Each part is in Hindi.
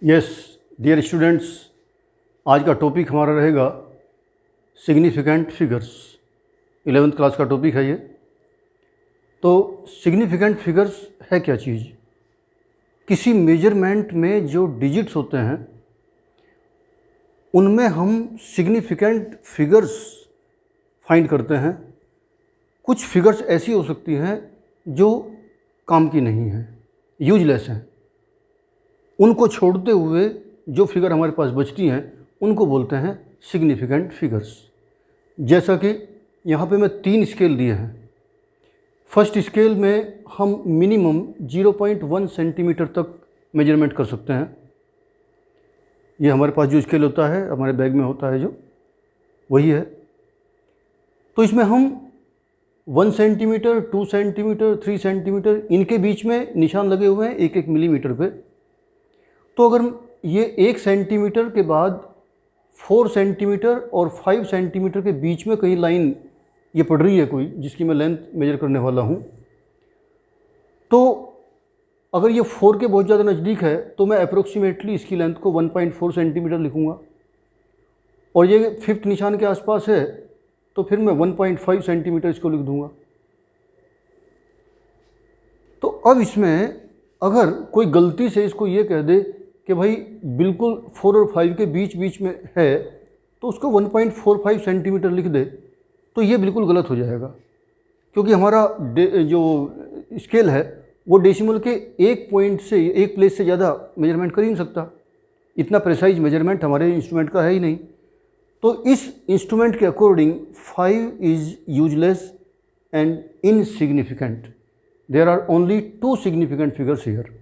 यस डियर स्टूडेंट्स, आज का टॉपिक हमारा रहेगा सिग्निफिकेंट फिगर्स। 11th क्लास का टॉपिक है ये। तो सिग्निफिकेंट फिगर्स है क्या चीज़? किसी मेजरमेंट में जो डिजिट्स होते हैं उनमें हम सिग्निफिकेंट फिगर्स फाइंड करते हैं। कुछ फिगर्स ऐसी हो सकती हैं जो काम की नहीं हैं, यूजलेस हैं। उनको छोड़ते हुए जो फिगर हमारे पास बचती हैं उनको बोलते हैं सिग्निफिकेंट फिगर्स। जैसा कि यहाँ पे मैं 3 स्केल दिए हैं। फर्स्ट स्केल में हम मिनिमम 0.1 सेंटीमीटर तक मेजरमेंट कर सकते हैं। ये हमारे पास जो स्केल होता है, हमारे बैग में होता है जो, वही है। तो इसमें हम 1 सेंटीमीटर, 2 सेंटीमीटर, 3 सेंटीमीटर, इनके बीच में निशान लगे हुए हैं 1-1 मिलीमीटर पे। तो अगर ये 1 सेंटीमीटर के बाद 4 सेंटीमीटर और 5 सेंटीमीटर के बीच में कहीं लाइन ये पड़ रही है कोई, जिसकी मैं लेंथ मेजर करने वाला हूँ, तो अगर ये 4 के बहुत ज़्यादा नज़दीक है तो मैं अप्रोक्सीमेटली इसकी लेंथ को 1.4 सेंटीमीटर लिखूँगा। और ये 5th निशान के आसपास है तो फिर मैं 1.5 सेंटीमीटर इसको लिख दूँगा। तो अब इसमें अगर कोई गलती से इसको ये कह दे कि भाई बिल्कुल 4 और 5 के बीच में है, तो उसको 1.45 सेंटीमीटर लिख दे, तो ये बिल्कुल गलत हो जाएगा, क्योंकि हमारा जो स्केल है वो डेसिमल के एक पॉइंट से, एक प्लेस से ज़्यादा मेजरमेंट कर ही नहीं सकता। इतना प्रिसाइज मेजरमेंट हमारे इंस्ट्रूमेंट का है ही नहीं। तो इस इंस्ट्रूमेंट के according 5 is useless and insignificant. There are only 2 significant figures here.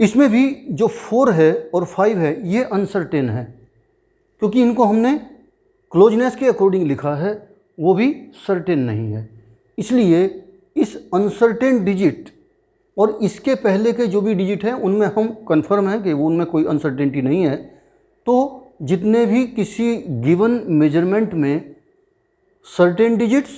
इसमें भी जो 4 है और 5 है ये अनसर्टेन है, क्योंकि इनको हमने क्लोजनेस के अकॉर्डिंग लिखा है, वो भी सर्टेन नहीं है। इसलिए इस अनसर्टेन डिजिट और इसके पहले के जो भी डिजिट हैं उनमें हम कंफर्म है कि वो उनमें कोई अनसर्टेनिटी नहीं है। तो जितने भी किसी गिवन मेजरमेंट में certain digits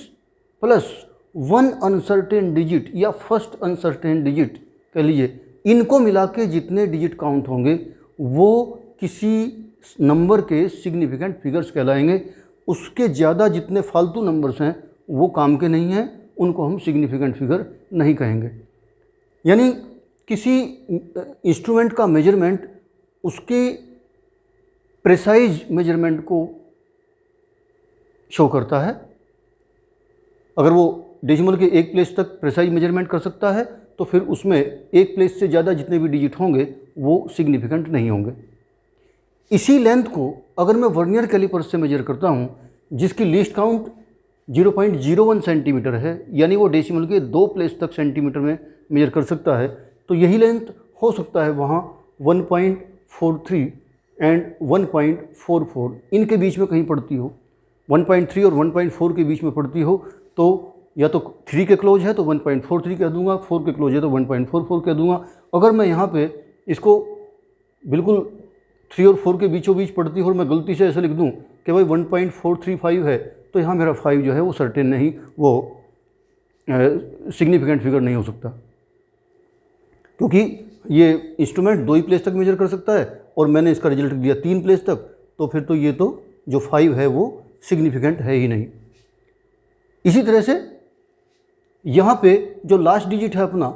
plus 1 uncertain digit या फर्स्ट अनसर्टेन डिजिट कह लीजिए, इनको मिला के जितने डिजिट काउंट होंगे वो किसी नंबर के सिग्निफिकेंट फिगर्स कहलाएंगे। उसके ज़्यादा जितने फालतू नंबर्स हैं वो काम के नहीं हैं, उनको हम सिग्निफिकेंट फिगर नहीं कहेंगे। यानी किसी इंस्ट्रूमेंट का मेजरमेंट उसके प्रिसाइज मेजरमेंट को शो करता है। अगर वो डेसिमल के एक प्लेस तक प्रिसाइज मेजरमेंट कर सकता है तो फिर उसमें एक प्लेस से ज़्यादा जितने भी डिजिट होंगे वो सिग्निफिकेंट नहीं होंगे। इसी लेंथ को अगर मैं वर्नियर कैलिपर से मेजर करता हूँ, जिसकी लीस्ट काउंट 0.01 सेंटीमीटर है, यानी वो डेसिमल के 2 प्लेस तक सेंटीमीटर में मेजर कर सकता है, तो यही लेंथ हो सकता है वहाँ 1.43 एंड 1.44 इनके बीच में कहीं पड़ती हो। 1.3 और 1.4 के बीच में पड़ती हो तो या तो 3 के क्लोज है तो 1.43 कह दूंगा, 4 के क्लोज है तो 1.44 कह दूंगा। अगर मैं यहाँ पे इसको बिल्कुल 3 और 4 के बीचों बीच पड़ती हो और मैं गलती से ऐसे लिख दूँ कि भाई 1.435 है, तो यहाँ मेरा 5 जो है वो सर्टेन नहीं, वो सिग्निफिकेंट फिगर नहीं हो सकता, क्योंकि ये इंस्ट्रूमेंट 2 ही प्लेस तक मेजर कर सकता है और मैंने इसका रिजल्ट दिया 3 प्लेस तक, तो फिर तो ये तो जो 5 है वो सिग्निफिकेंट है ही नहीं। इसी तरह से यहाँ पे जो लास्ट डिजिट है अपना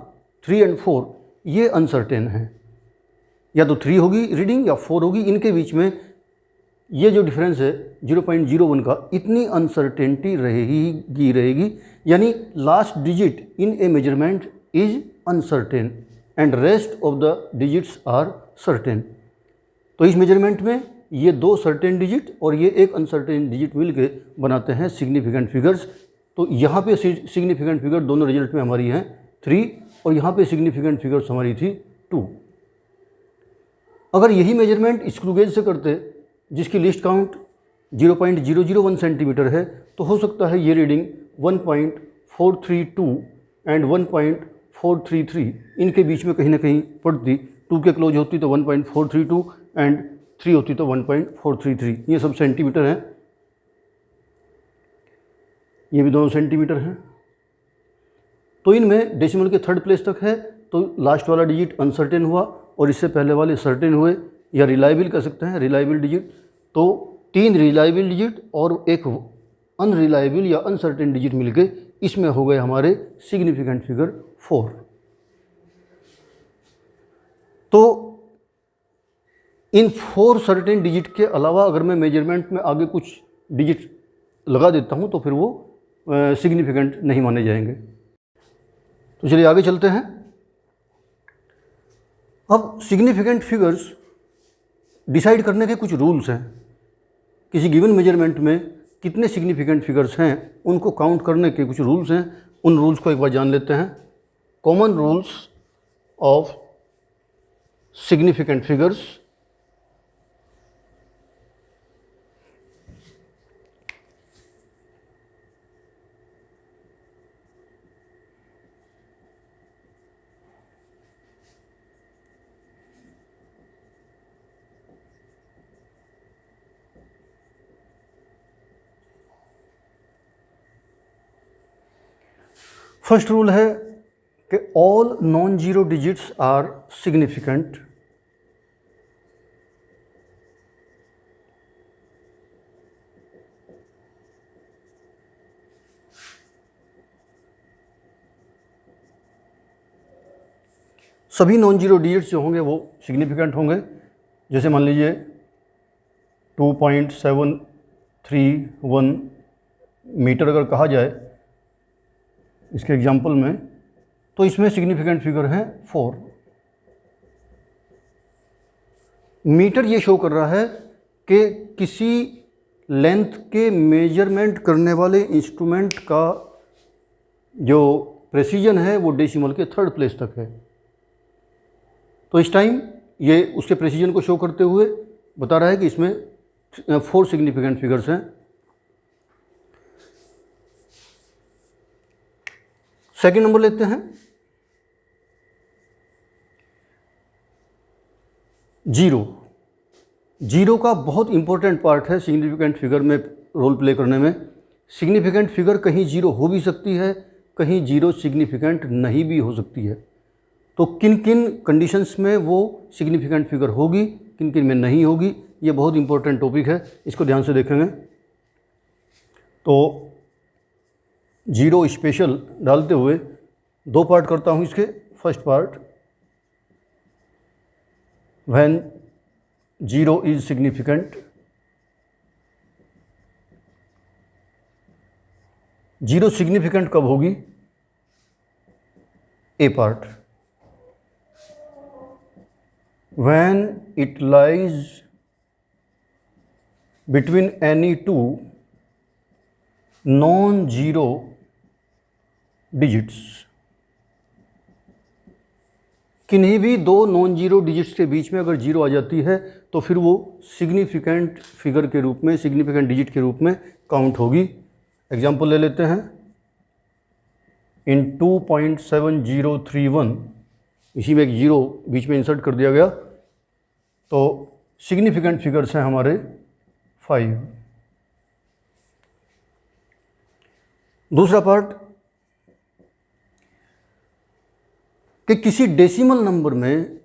3 और 4, ये अनसर्टेन है। या तो 3 होगी रीडिंग या 4 होगी, इनके बीच में ये जो डिफरेंस है 0.01 का, इतनी अनसर्टेनिटी रहेगी। यानी last digit in a measurement is uncertain and rest of the digits are certain. तो इस मेजरमेंट में ये 2 सर्टेन डिजिट और ये 1 अनसर्टेन डिजिट मिलके बनाते हैं सिग्निफिकेंट फिगर्स। तो यहाँ पे सिग्निफिकेंट फिगर दोनों रिजल्ट में हमारी हैं 3 और यहाँ पे सिग्निफिकेंट फिगर्स हमारी थी 2। अगर यही मेजरमेंट स्क्रू गेज से करते, जिसकी लिस्ट काउंट 0.001 सेंटीमीटर है, तो हो सकता है ये रीडिंग 1.432 एंड 1.433 इनके बीच में कहीं ना कहीं पड़ती। 2 के क्लोज होती तो 1.432 एंड 3 होती तो 1.433। ये सब सेंटीमीटर हैं, ये भी दोनों सेंटीमीटर हैं। तो इनमें डेसिमल के 3rd प्लेस तक है तो लास्ट वाला डिजिट अनसर्टेन हुआ और इससे पहले वाले सर्टेन हुए, या रिलायबल कह सकते हैं, रिलायबल डिजिट। तो 3 रिलायबल डिजिट और एक अनरिलायबल या अनसर्टेन डिजिट मिलके इसमें हो गए हमारे सिग्निफिकेंट फिगर 4। तो इन 4 सर्टेन डिजिट के अलावा अगर मैं मेजरमेंट में आगे कुछ डिजिट लगा देता हूं तो फिर वो सिग्निफिकेंट नहीं माने जाएंगे। तो चलिए आगे चलते हैं। अब सिग्निफिकेंट फिगर्स डिसाइड करने के कुछ रूल्स हैं। किसी गिवन मेजरमेंट में कितने सिग्निफिकेंट फिगर्स हैं उनको काउंट करने के कुछ रूल्स हैं। उन रूल्स को एक बार जान लेते हैं। Common rules of significant figures. First rule है कि all non zero digits are significant. सभी नॉन जीरो डिजिट्स जो होंगे वो सिग्निफिकेंट होंगे। जैसे मान लीजिए 2.731 मीटर अगर कहा जाए इसके एग्जाम्पल में, तो इसमें सिग्निफिकेंट फिगर है 4। मीटर ये शो कर रहा है कि किसी लेंथ के मेजरमेंट करने वाले इंस्ट्रूमेंट का जो प्रेसिजन है वो डेसिमल के 3rd प्लेस तक है। तो इस टाइम ये उसके प्रेसिजन को शो करते हुए बता रहा है कि इसमें 4 सिग्निफिकेंट फिगर्स हैं। सेकेंड नंबर लेते हैं जीरो। जीरो का बहुत इंपॉर्टेंट पार्ट है सिग्निफिकेंट फिगर में रोल प्ले करने में। सिग्निफिकेंट फिगर कहीं जीरो हो भी सकती है, कहीं जीरो सिग्निफिकेंट नहीं भी हो सकती है। तो किन किन कंडीशंस में वो सिग्निफिकेंट फिगर होगी, किन किन में नहीं होगी, ये बहुत इंपॉर्टेंट टॉपिक है, इसको ध्यान से देखेंगे। तो जीरो स्पेशल डालते हुए 2 पार्ट करता हूँ इसके। First part, when zero is significant. Zero significant कब होगी? ए part, when it lies between any two non-zero digits। किन्हीं भी 2 नॉन जीरो डिजिट्स के बीच में अगर जीरो आ जाती है तो फिर वो सिग्निफिकेंट फिगर के रूप में, सिग्निफिकेंट डिजिट के रूप में काउंट होगी। एग्जाम्पल ले लेते हैं। इन 2.7031 इसी में एक जीरो बीच में इंसर्ट कर दिया गया, तो सिग्निफिकेंट फिगर्स हैं हमारे 5। दूसरा पार्ट कि किसी डेसिमल नंबर में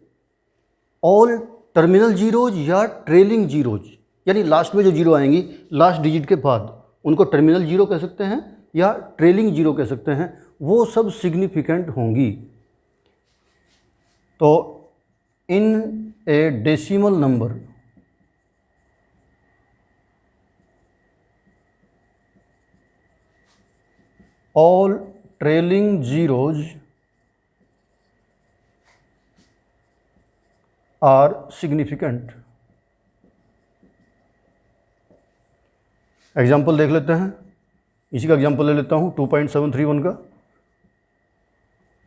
ऑल टर्मिनल जीरोज या ट्रेलिंग जीरोज, यानी लास्ट में जो जीरो आएंगी लास्ट डिजिट के बाद, उनको टर्मिनल जीरो कह सकते हैं या ट्रेलिंग जीरो कह सकते हैं, वो सब सिग्निफिकेंट होंगी। तो in a decimal number all trailing zeros are significant। Example देख लेते हैं। इसी का एग्जाम्पल ले लेता हूँ 2.731 का।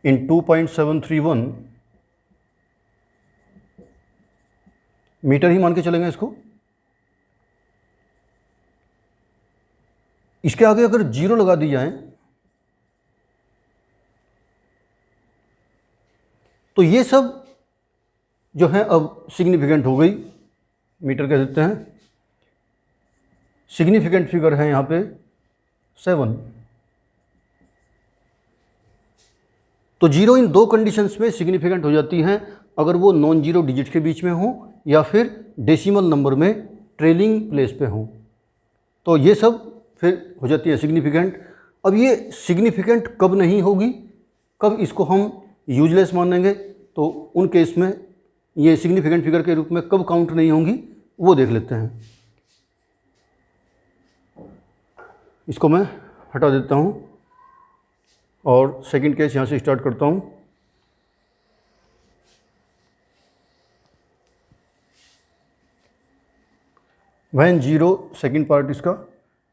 इन 2.731 मीटर ही मान के चलेंगे इसको। इसके आगे अगर जीरो लगा दी जाए तो ये सब जो है अब सिग्निफिकेंट हो गई, मीटर कह देते हैं। सिग्निफिकेंट फिगर है यहाँ पे 7। तो जीरो इन दो कंडीशंस में सिग्निफिकेंट हो जाती हैं, अगर वो नॉन जीरो डिजिट के बीच में हो या फिर डेसिमल नंबर में ट्रेलिंग प्लेस पे हो, तो ये सब फिर हो जाती है सिग्निफिकेंट। अब ये सिग्निफिकेंट कब नहीं होगी, कब इसको हम यूजलेस मानेंगे, तो उन केस में ये सिग्निफिकेंट फिगर के रूप में कब काउंट नहीं होंगी वो देख लेते हैं। इसको मैं हटा देता हूँ और सेकंड केस यहाँ से स्टार्ट करता हूँ। व्हेन जीरो, सेकंड पार्ट इसका,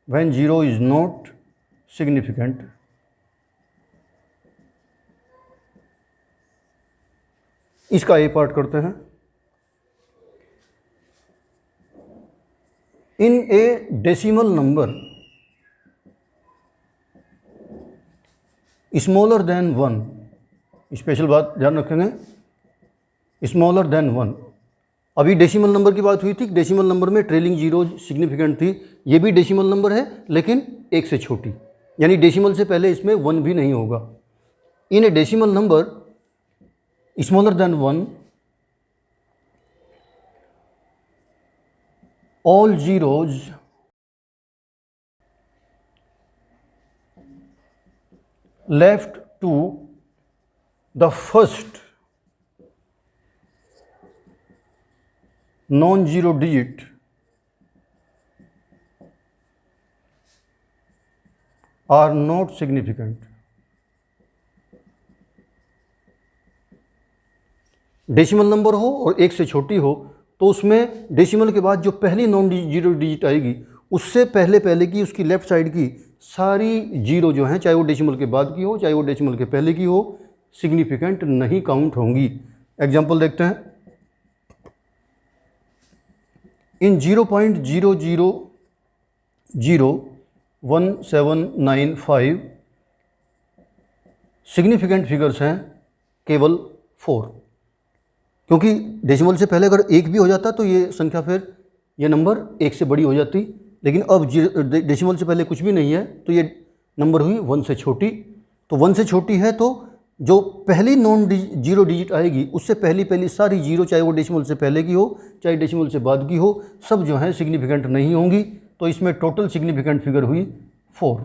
when zero is not significant, इसका ए पार्ट करते हैं। In a decimal number smaller than 1, special बात ध्यान रखेंगे, स्मॉलर देन 1। अभी डेसिमल नंबर की बात हुई थी, डेसिमल नंबर में ट्रेलिंग जीरो सिग्निफिकेंट थी, ये भी डेसिमल नंबर है लेकिन एक से छोटी, यानी डेसिमल से पहले इसमें 1 भी नहीं होगा। In a decimal number smaller than 1, all zeros left to the first non-zero digit are not significant। Decimal number हो और एक से छोटी हो तो उसमें डेसिमल के बाद जो पहली नॉन जीरो डिजिट आएगी उससे पहले की उसकी लेफ्ट साइड की सारी जीरो जो हैं, चाहे वो डेसिमल के बाद की हो चाहे वो डेसिमल के पहले की हो, सिग्निफिकेंट नहीं काउंट होंगी। एग्जांपल देखते हैं। इन 0.000179 सिग्निफिकेंट फिगर्स हैं केवल 4, क्योंकि डेसिमल से पहले अगर एक भी हो जाता तो ये संख्या फिर ये नंबर एक से बड़ी हो जाती, लेकिन अब डेसिमल से पहले कुछ भी नहीं है तो ये नंबर हुई 1 से छोटी। तो 1 से छोटी है तो जो पहली नॉन जीरो डिजिट आएगी उससे पहली सारी जीरो, चाहे वो डेसिमल से पहले की हो चाहे डेसिमल से बाद की हो, सब जो है सिग्निफिकेंट नहीं होंगी। तो इसमें टोटल सिग्निफिकेंट फिगर हुई 4,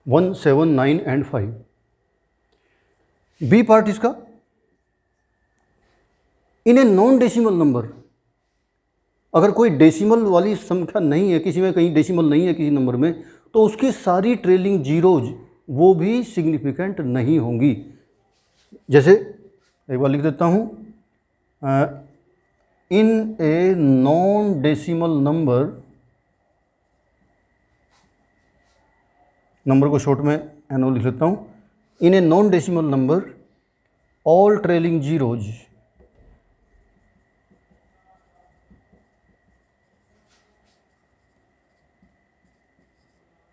1, 7, 9 एंड 5। बी पार्ट इसका, इन ए नॉन डेसिमल नंबर, अगर कोई डेसिमल वाली संख्या नहीं है, किसी में कहीं डेसिमल नहीं है किसी नंबर में, तो उसकी सारी ट्रेलिंग जीरोज वो भी सिग्निफिकेंट नहीं होंगी। जैसे एक बार लिख देता हूँ, in a non decimal number को शॉर्ट में एनओ लिख लेता हूँ। In a non decimal number all trailing zeros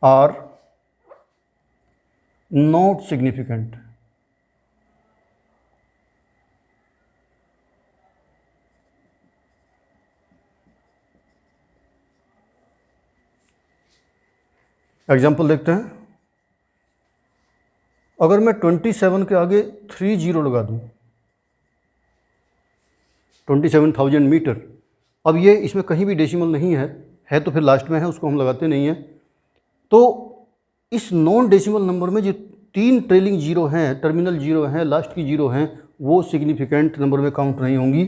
are not significant। एग्जाम्पल देखते हैं। अगर मैं 27 के आगे 3 जीरो लगा दूं, 27,000 मीटर, अब ये इसमें कहीं भी डेसिमल नहीं है तो फिर लास्ट में है, उसको हम लगाते नहीं हैं। तो इस नॉन डेसिमल नंबर में जो 3 ट्रेलिंग जीरो हैं, टर्मिनल जीरो हैं, लास्ट की जीरो हैं, वो सिग्निफिकेंट नंबर में काउंट नहीं होंगी।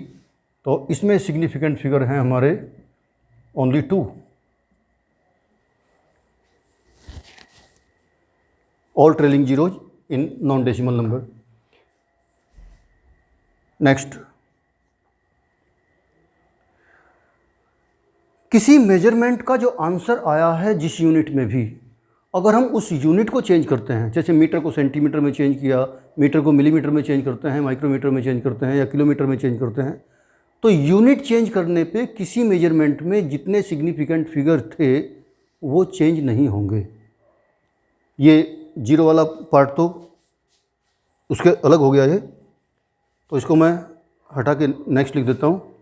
तो इसमें सिग्निफिकेंट फिगर हैं हमारे only 2, all trailing zeros in non decimal number. Next, किसी मेजरमेंट का जो आंसर आया है जिस यूनिट में भी, अगर हम उस यूनिट को चेंज करते हैं, जैसे मीटर को सेंटीमीटर में चेंज किया, मीटर को मिलीमीटर में चेंज करते हैं, माइक्रोमीटर में चेंज करते हैं या किलोमीटर में चेंज करते हैं, तो यूनिट चेंज करने पे किसी मेजरमेंट में जितने सिग्निफिकेंट फिगर थे वो चेंज नहीं होंगे। ये जीरो वाला पार्ट तो उसके अलग हो गया है, तो इसको मैं हटा के नेक्स्ट लिख देता हूँ।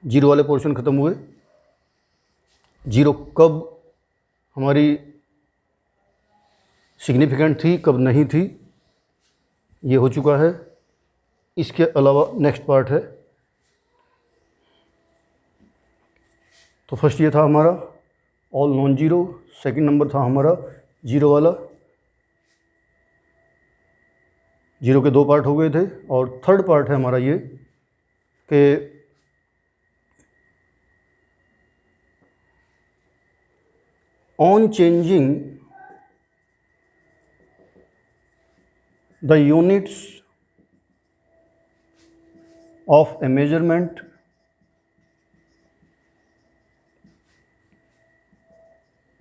जीरो वाले पोर्शन ख़त्म हुए। जीरो कब हमारी सिग्निफिकेंट थी, कब नहीं थी, ये हो चुका है। इसके अलावा नेक्स्ट पार्ट है। तो फर्स्ट ये था हमारा all non zero, second number था हमारा जीरो वाला, जीरो के दो पार्ट हो गए थे, और थर्ड पार्ट है हमारा ये कि on changing the units of a measurement,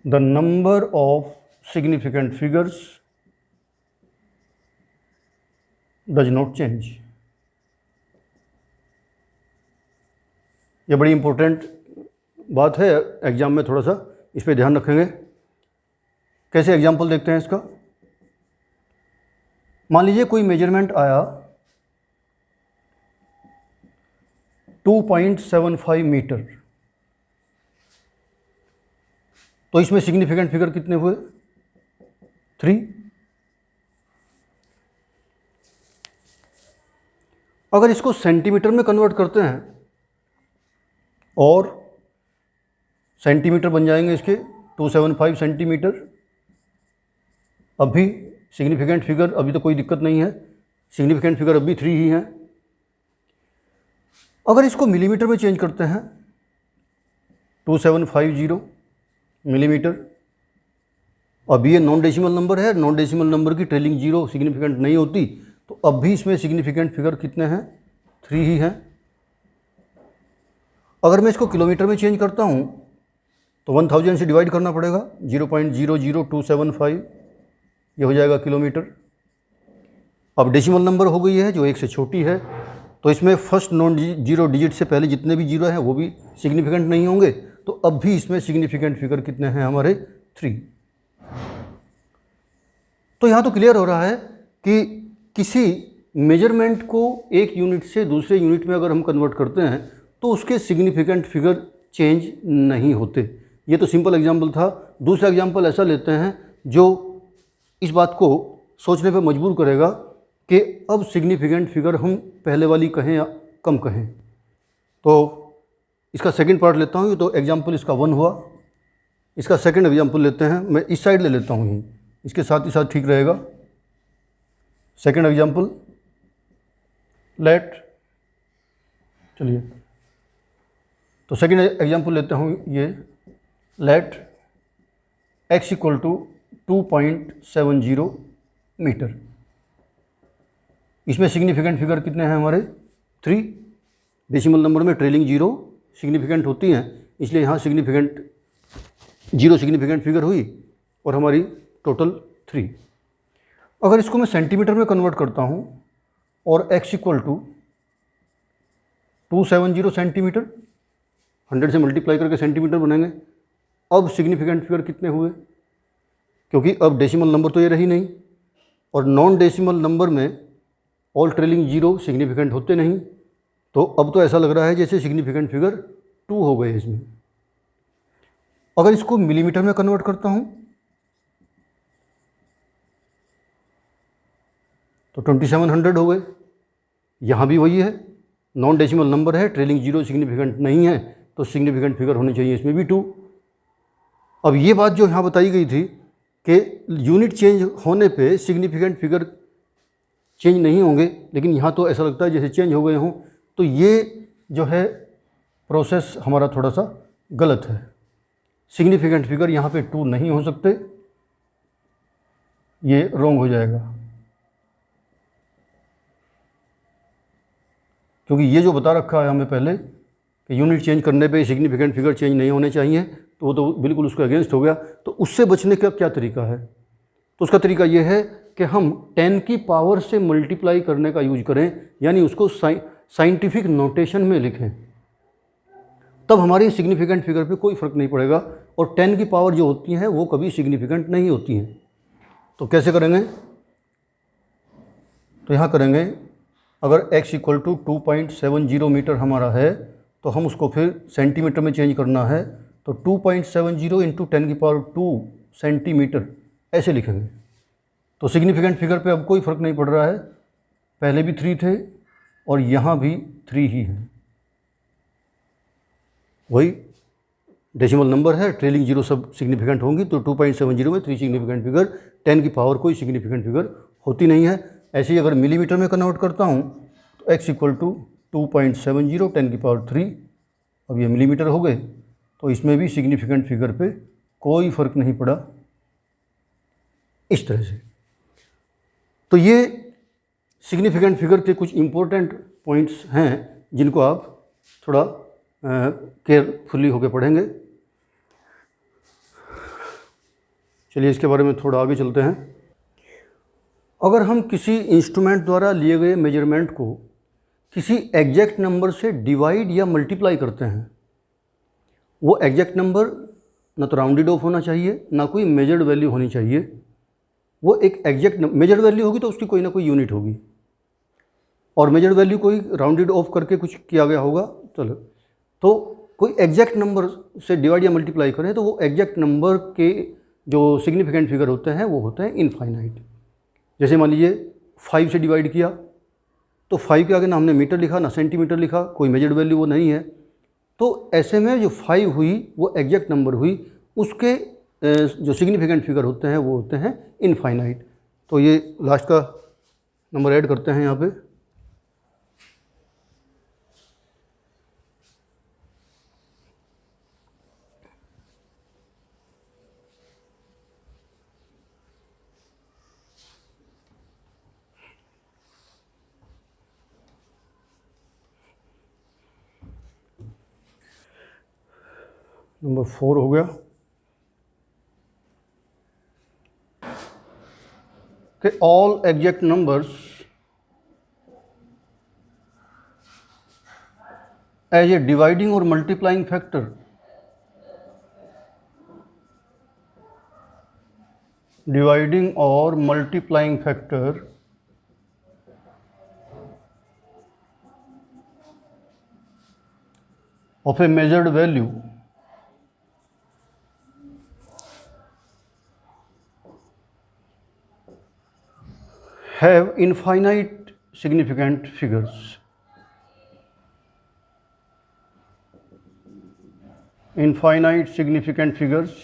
the number of significant figures does not change। ये बड़ी इम्पोर्टेंट बात है, एग्ज़ाम में थोड़ा सा इस पे ध्यान रखेंगे। कैसे एग्जाम्पल देखते हैं इसका। मान लीजिए कोई मेजरमेंट आया 2.75 मीटर, तो इसमें सिग्निफिकेंट फिगर कितने हुए? 3। अगर इसको सेंटीमीटर में कन्वर्ट करते हैं और सेंटीमीटर बन जाएंगे इसके 275 सेंटीमीटर, अब भी सिग्निफिकेंट फिगर, अभी तो कोई दिक्कत नहीं है, सिग्निफिकेंट फिगर अब भी 3 ही है। अगर इसको मिलीमीटर में चेंज करते हैं 2750 मिलीमीटर, अब ये नॉन डेसिमल नंबर है, नॉन डेसिमल नंबर की ट्रेलिंग जीरो सिग्निफिकेंट नहीं होती, तो अब भी इसमें सिग्निफिकेंट फिगर कितने हैं? 3 ही हैं। अगर मैं इसको किलोमीटर में चेंज करता हूँ तो 1000 से डिवाइड करना पड़ेगा, 0.00275 ये हो जाएगा किलोमीटर। अब डेसिमल नंबर हो गई है जो 1 से छोटी है, तो इसमें फर्स्ट नॉन जीरो डिजिट से पहले जितने भी जीरो हैं वो भी सिग्निफिकेंट नहीं होंगे, तो अब भी इसमें सिग्निफिकेंट फिगर कितने हैं हमारे? 3। तो यहाँ तो क्लियर हो रहा है कि किसी मेजरमेंट को एक यूनिट से दूसरे यूनिट में अगर हम कन्वर्ट करते हैं तो उसके सिग्निफिकेंट फिगर चेंज नहीं होते। ये तो सिंपल एग्जाम्पल था। दूसरा एग्जाम्पल ऐसा लेते हैं जो इस बात को सोचने पे मजबूर करेगा कि अब सिग्निफिकेंट फिगर हम पहले वाली कहें या कम कहें। तो इसका सेकंड पार्ट लेता हूँ, तो एग्जाम्पल इसका 1 हुआ। इसका सेकंड एग्जाम्पल लेते हैं, मैं इस साइड ले लेता हूँ, इसके साथ ही साथ ठीक रहेगा। सेकंड एग्जाम्पल लेट, चलिए तो सेकंड एग्जाम्पल लेता हूँ ये, let x equal to 2.70 metre. इसमें सिग्निफिकेंट फिगर कितने हैं हमारे? 3। डेसिमल नंबर में ट्रेलिंग जीरो सिग्निफिकेंट होती हैं, इसलिए यहाँ सिग्निफिकेंट जीरो सिग्निफिकेंट फिगर हुई और हमारी टोटल 3। अगर इसको मैं सेंटीमीटर में कन्वर्ट करता हूँ और x इक्वल टू 270 सेंटीमीटर, 100 से मल्टीप्लाई करके सेंटीमीटर बनेंगे, अब सिग्निफिकेंट फिगर कितने हुए? क्योंकि अब डेसिमल नंबर तो ये रही नहीं, और नॉन डेसिमल नंबर में ऑल ट्रेलिंग जीरो सिग्निफिकेंट होते नहीं, तो अब तो ऐसा लग रहा है जैसे सिग्निफिकेंट फिगर 2 हो गए इसमें। अगर इसको मिलीमीटर में कन्वर्ट करता हूँ तो 2700 हो गए। यहाँ भी वही है, नॉन डेसिमल नंबर है, ट्रेलिंग जीरो सिग्निफिकेंट नहीं है, तो सिग्निफिकेंट फिगर होने चाहिए इसमें भी 2। अब ये बात जो यहाँ बताई गई थी कि यूनिट चेंज होने पे सिग्निफिकेंट फिगर चेंज नहीं होंगे, लेकिन यहाँ तो ऐसा लगता है जैसे चेंज हो गए हों, तो ये जो है प्रोसेस हमारा थोड़ा सा गलत है। सिग्निफिकेंट फिगर यहाँ पे 2 नहीं हो सकते, ये रॉन्ग हो जाएगा, क्योंकि ये जो बता रखा है हमें पहले कि यूनिट चेंज करने पे सिग्निफिकेंट फिगर चेंज नहीं होने चाहिए, तो वो तो बिल्कुल उसके अगेंस्ट हो गया। तो उससे बचने का क्या तरीका है? तो उसका तरीका ये है कि हम 10 की पावर से मल्टीप्लाई करने का यूज करें, यानी उसको साइंटिफिक नोटेशन में लिखें, तब हमारी सिग्निफिकेंट फिगर पे कोई फ़र्क नहीं पड़ेगा, और 10 की पावर जो होती हैं वो कभी सिग्निफिकेंट नहीं होती हैं। तो कैसे करेंगे? तो यहाँ करेंगे, अगर x इक्वल टू 2.70 मीटर हमारा है, तो हम उसको फिर सेंटीमीटर में चेंज करना है, तो 2.70 इंटू 10 की पावर 2 सेंटीमीटर ऐसे लिखेंगे। तो सिग्निफिकेंट फिगर पे अब कोई फ़र्क नहीं पड़ रहा है, पहले भी 3 थे और यहाँ भी 3 ही हैं। वही डेसिमल नंबर है, ट्रेलिंग जीरो सब सिग्निफिकेंट होंगी, तो 2.70 में 3 सिग्निफिकेंट फिगर, 10 की पावर कोई सिग्निफिकेंट फिगर होती नहीं है। ऐसे ही अगर मिलीमीटर में कन्वर्ट करता हूँ तो x इक्वल टू 2.70 10 की पावर 3, अब ये मिलीमीटर हो गए, तो इसमें भी सिग्निफिकेंट फिगर पे कोई फ़र्क नहीं पड़ा इस तरह से। तो ये सिग्निफिकेंट फिगर के कुछ इम्पोर्टेंट पॉइंट्स हैं जिनको आप थोड़ा केयरफुली होकर पढ़ेंगे। चलिए इसके बारे में थोड़ा आगे चलते हैं। अगर हम किसी इंस्ट्रूमेंट द्वारा लिए गए मेजरमेंट को किसी एग्जैक्ट नंबर से डिवाइड या मल्टीप्लाई करते हैं, वो एग्जैक्ट नंबर ना तो राउंडेड ऑफ होना चाहिए, ना कोई मेजर्ड वैल्यू होनी चाहिए। वो एक एग्जैक्ट मेजर्ड वैल्यू होगी तो उसकी कोई ना कोई यूनिट होगी, और मेजर्ड वैल्यू कोई राउंडेड ऑफ करके कुछ किया गया होगा। चलो, तो कोई एग्जैक्ट नंबर से डिवाइड या मल्टीप्लाई करें तो वो एग्जैक्ट नंबर के जो सिग्निफिकेंट फिगर होते हैं वो होते हैं इनफाइनाइट। जैसे मान लीजिए 5 से डिवाइड किया तो 5 के आगे ना हमने मीटर लिखा ना सेंटीमीटर लिखा, कोई मेजर्ड वैल्यू वो नहीं है। तो ऐसे में जो 5 हुई वो एग्जैक्ट नंबर हुई, उसके जो सिग्निफिकेंट फिगर होते हैं वो होते हैं इनफाइनाइट। तो ये लास्ट का नंबर ऐड करते हैं यहाँ पे। नंबर 4 हो गया कि all exact numbers as a dividing और multiplying factor of a measured value have infinite significant figures. Infinite significant figures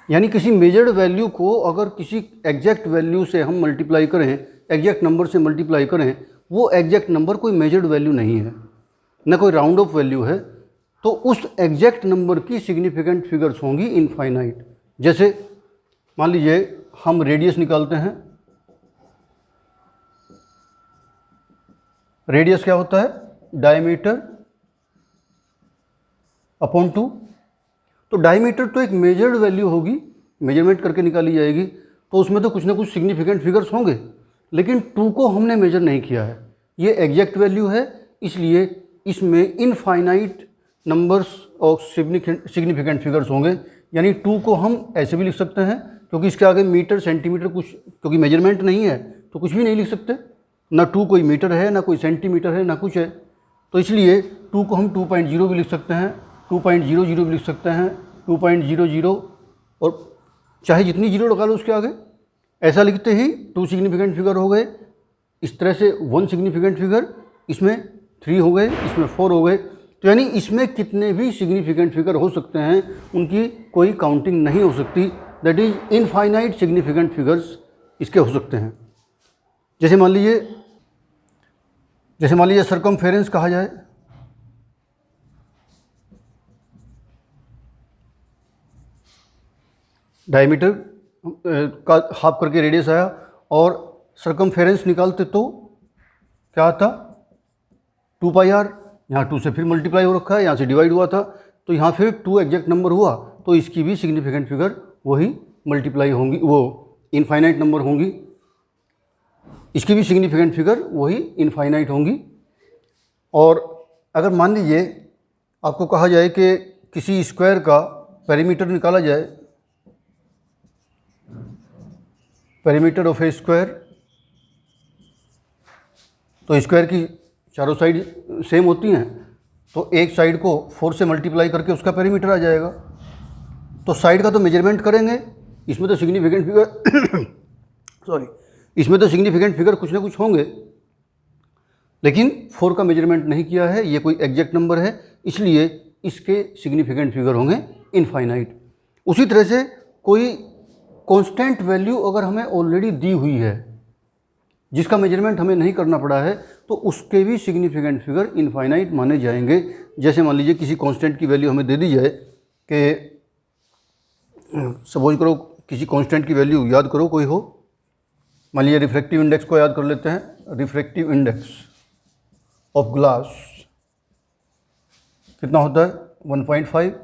यानी किसी मेजर्ड वैल्यू को अगर किसी एग्जैक्ट वैल्यू से हम मल्टीप्लाई करें, एग्जैक्ट नंबर से मल्टीप्लाई करें, वो एग्जैक्ट नंबर कोई मेजर्ड वैल्यू नहीं है, न कोई राउंड ऑफ वैल्यू है, तो उस एग्जैक्ट नंबर की सिग्निफिकेंट फिगर्स होंगी इनफाइनाइट। जैसे मान लीजिए हम रेडियस निकालते हैं। रेडियस क्या होता है? Diameter upon 2। तो डायमीटर तो एक मेजर्ड वैल्यू होगी, मेजरमेंट करके निकाली जाएगी, तो उसमें तो कुछ ना कुछ सिग्निफिकेंट फिगर्स होंगे, लेकिन 2 को हमने मेजर नहीं किया है, ये एग्जैक्ट वैल्यू है, इसलिए इसमें infinite numbers of significant figures होंगे। यानी 2 को हम ऐसे भी लिख सकते हैं, क्योंकि इसके आगे मीटर सेंटीमीटर कुछ, क्योंकि मेजरमेंट नहीं है तो कुछ भी नहीं लिख सकते, ना 2 कोई मीटर है, ना कोई सेंटीमीटर है, ना कुछ है, तो इसलिए 2 को हम 2.0 भी लिख सकते हैं, 2.00 भी लिख सकते हैं, 2.00, और चाहे जितनी जीरो लगा लो उसके आगे। ऐसा लिखते ही 2 सिग्निफिकेंट फिगर हो गए। इस तरह से 1 सिग्निफिकेंट फिगर, इसमें 3 हो गए, इसमें 4 हो गए। तो यानी इसमें कितने भी सिग्निफिकेंट फिगर हो सकते हैं, उनकी कोई काउंटिंग नहीं हो सकती। That is infinite significant figures इसके हो सकते हैं। जैसे मान लीजिए सरकमफेरेंस कहा जाए, डायमीटर का हाफ करके रेडियस आया और सरकमफेरेंस निकालते तो क्या आता? 2πr। यहाँ 2 से फिर मल्टीप्लाई हो रखा है, यहाँ से डिवाइड हुआ था, तो यहाँ फिर 2 एग्जैक्ट नंबर हुआ, तो इसकी भी सिग्निफिकेंट फिगर वही मल्टीप्लाई होंगी, वो इनफाइनाइट नंबर होंगी, इसकी भी सिग्निफिकेंट फिगर वही इनफाइनाइट होंगी। और अगर मान लीजिए आपको कहा जाए कि किसी स्क्वायर का पेरीमीटर निकाला जाए, पेरीमीटर ऑफ ए स्क्वायर, तो स्क्वायर की चारों साइड सेम होती हैं, तो एक साइड को 4 से मल्टीप्लाई करके उसका पेरीमीटर आ जाएगा। तो साइड का तो मेजरमेंट करेंगे, इसमें तो सिग्निफिकेंट फिगर सॉरी, इसमें तो सिग्निफिकेंट फिगर कुछ ना कुछ होंगे, लेकिन 4 का मेजरमेंट नहीं किया है, ये कोई एग्जैक्ट नंबर है, इसलिए इसके सिग्निफिकेंट फिगर होंगे इनफाइनाइट। उसी तरह से कोई कांस्टेंट वैल्यू अगर हमें ऑलरेडी दी हुई है, जिसका मेजरमेंट हमें नहीं करना पड़ा है, तो उसके भी सिग्निफिकेंट फिगर इनफाइनाइट माने जाएंगे। जैसे मान लीजिए किसी कांस्टेंट की वैल्यू हमें दे दी जाए कि सपोज करो किसी कांस्टेंट की वैल्यू याद करो कोई हो, मान लीजिए रिफ्रैक्टिव इंडेक्स को याद कर लेते हैं। रिफ्रैक्टिव इंडेक्स ऑफ ग्लास कितना होता है 1.5।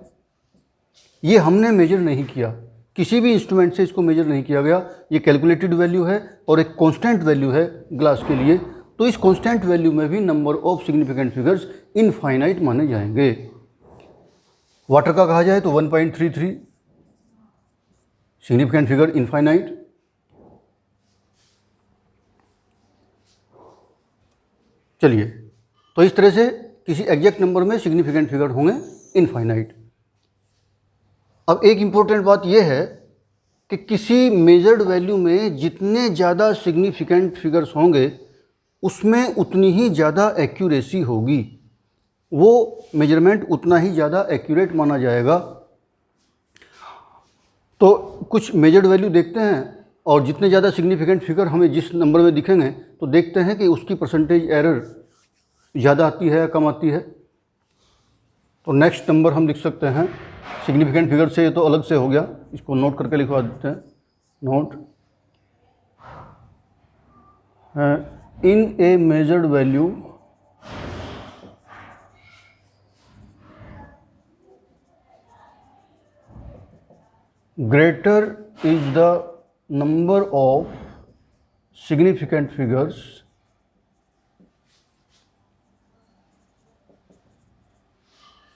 ये हमने मेजर नहीं किया, किसी भी इंस्ट्रूमेंट से इसको मेजर नहीं किया गया, ये कैलकुलेटेड वैल्यू है और एक कांस्टेंट वैल्यू है ग्लास के लिए, तो इस कांस्टेंट वैल्यू में भी number of significant figures infinite माने जाएंगे। वाटर का कहा जाए तो 1.33 सिग्निफिकेंट फिगर इनफाइनाइट। चलिए, तो इस तरह से किसी एग्जैक्ट नंबर में सिग्निफिकेंट फिगर होंगे इनफाइनाइट। अब एक इम्पोर्टेंट बात यह है कि किसी मेजर्ड वैल्यू में जितने ज़्यादा सिग्निफिकेंट फिगर्स होंगे उसमें उतनी ही ज़्यादा एक्यूरेसी होगी, वो मेजरमेंट उतना ही ज़्यादा एक्यूरेट माना जाएगा। तो कुछ मेजर्ड वैल्यू देखते हैं और जितने ज़्यादा सिग्निफिकेंट फिगर हमें जिस नंबर में दिखेंगे तो देखते हैं कि उसकी परसेंटेज एरर ज़्यादा आती है या कम आती है। तो नेक्स्ट नंबर हम लिख सकते हैं सिग्निफिकेंट फिगर से, ये तो अलग से हो गया, इसको नोट करके लिखवा देते हैं। Note in A measured value greater is the number of significant figures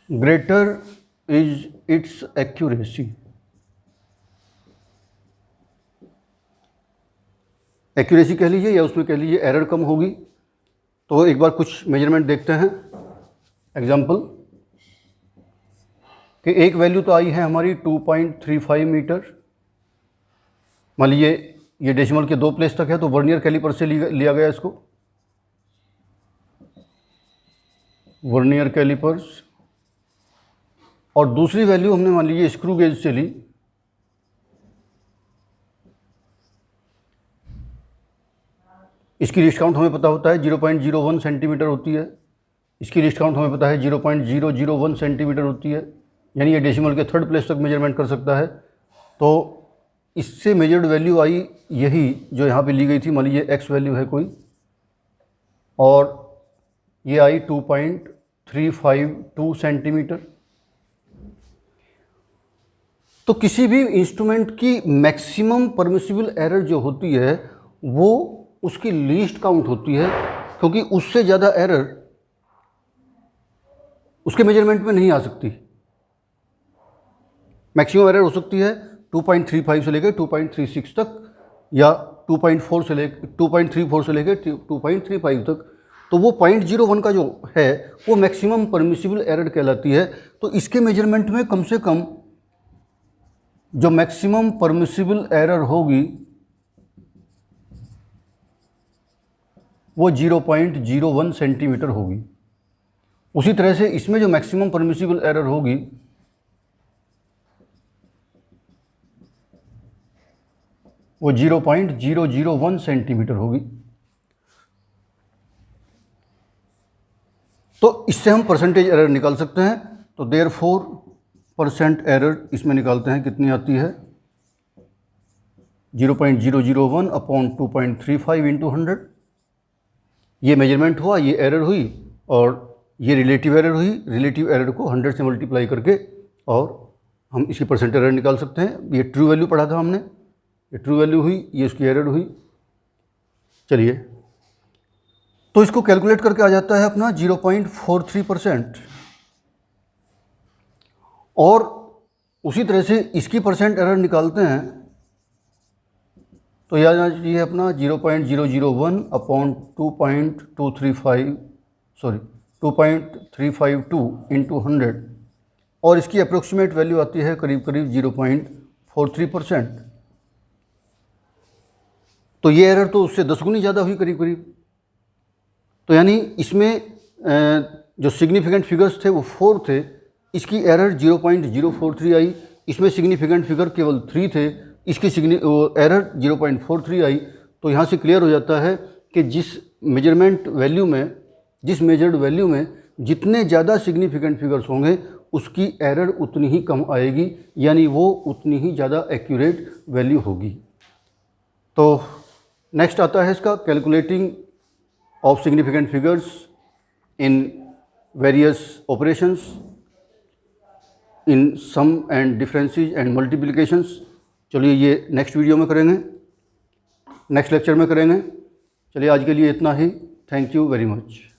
greater is its accuracy। Accuracy कह लीजिए या उसमें कह लीजिए एरर कम होगी। तो एक बार कुछ मेजरमेंट देखते हैं। एग्जांपल कि एक वैल्यू तो आई है हमारी 2.35 मीटर। मान लीजिए ये डेसिमल के 2 प्लेस तक है, तो वर्नियर कैलिपर से लिया गया इसको, वर्नियर कैलिपर्स। और दूसरी वैल्यू हमने मान लीजिए स्क्रू गेज से ली। इसकी रिस्ट काउंट हमें पता होता है 0.01 सेंटीमीटर होती है, इसकी रिस्ट काउंट हमें पता है 0.001 सेंटीमीटर होती है, यानी ये डेसिमल के 3rd प्लेस तक मेजरमेंट कर सकता है। तो इससे मेजर्ड वैल्यू आई यही जो यहाँ पे ली गई थी, मान लीजिए एक्स वैल्यू है कोई, और ये आई 2.352 सेंटीमीटर। तो किसी भी इंस्ट्रूमेंट की मैक्सिमम परमिसिबल एरर जो होती है वो उसकी लीस्ट काउंट होती है, क्योंकि उससे ज़्यादा एरर उसके मेजरमेंट में नहीं आ सकती। मैक्सिमम एरर हो सकती है 2.35 से लेकर 2.36 तक, या 2.34 से लेकर 2.35 तक। तो वो 0.01 का जो है वो मैक्सिमम परमिसिबल एरर कहलाती है। तो इसके मेजरमेंट में कम से कम जो मैक्सिमम परमिसिबल एरर होगी वो 0.01 सेंटीमीटर होगी। उसी तरह से इसमें जो मैक्सिमम परमिसिबल एरर होगी वो 0.001 सेंटीमीटर होगी। तो इससे हम परसेंटेज एरर निकाल सकते हैं। तो देयरफॉर परसेंट एरर इसमें निकालते हैं, कितनी आती है 0.001 अपॉन 2.35 इंटू 100। ये मेजरमेंट हुआ, ये एरर हुई और ये रिलेटिव एरर हुई। रिलेटिव एरर को 100 से मल्टीप्लाई करके और हम इसकी परसेंट एरर निकाल सकते हैं। ये ट्रू वैल्यू पढ़ा था हमने, ये ट्रू वैल्यू हुई, ये उसकी एरर हुई। चलिए, तो इसको कैलकुलेट करके आ जाता है अपना 0.43%। और उसी तरह से इसकी परसेंट एरर निकालते हैं तो याद आइए अपना 0.001 अपॉन 2.352 इंटू 100, और इसकी अप्रोक्सीमेट वैल्यू आती है करीब करीब 0.43%। तो ये एरर तो उससे 10 गुनी ज़्यादा हुई करीब करीब। तो यानी इसमें जो सिग्निफिकेंट फिगर्स थे वो 4 थे, इसकी एरर 0.043 आई। इसमें सिग्निफिकेंट फिगर केवल 3 थे, इसकी एरर 0.43 आई। तो यहाँ से क्लियर हो जाता है कि जिस मेजर्ड वैल्यू में जितने ज़्यादा सिग्निफिकेंट फिगर्स होंगे उसकी एरर उतनी ही कम आएगी, यानी वो उतनी ही ज़्यादा एक्यूरेट वैल्यू होगी। तो नेक्स्ट आता है इसका calculating of significant figures in various operations in sum and differences and multiplications. चलिए ये नेक्स्ट वीडियो में करेंगे, नेक्स्ट लेक्चर में करेंगे। चलिए आज के लिए इतना ही। Thank you very much.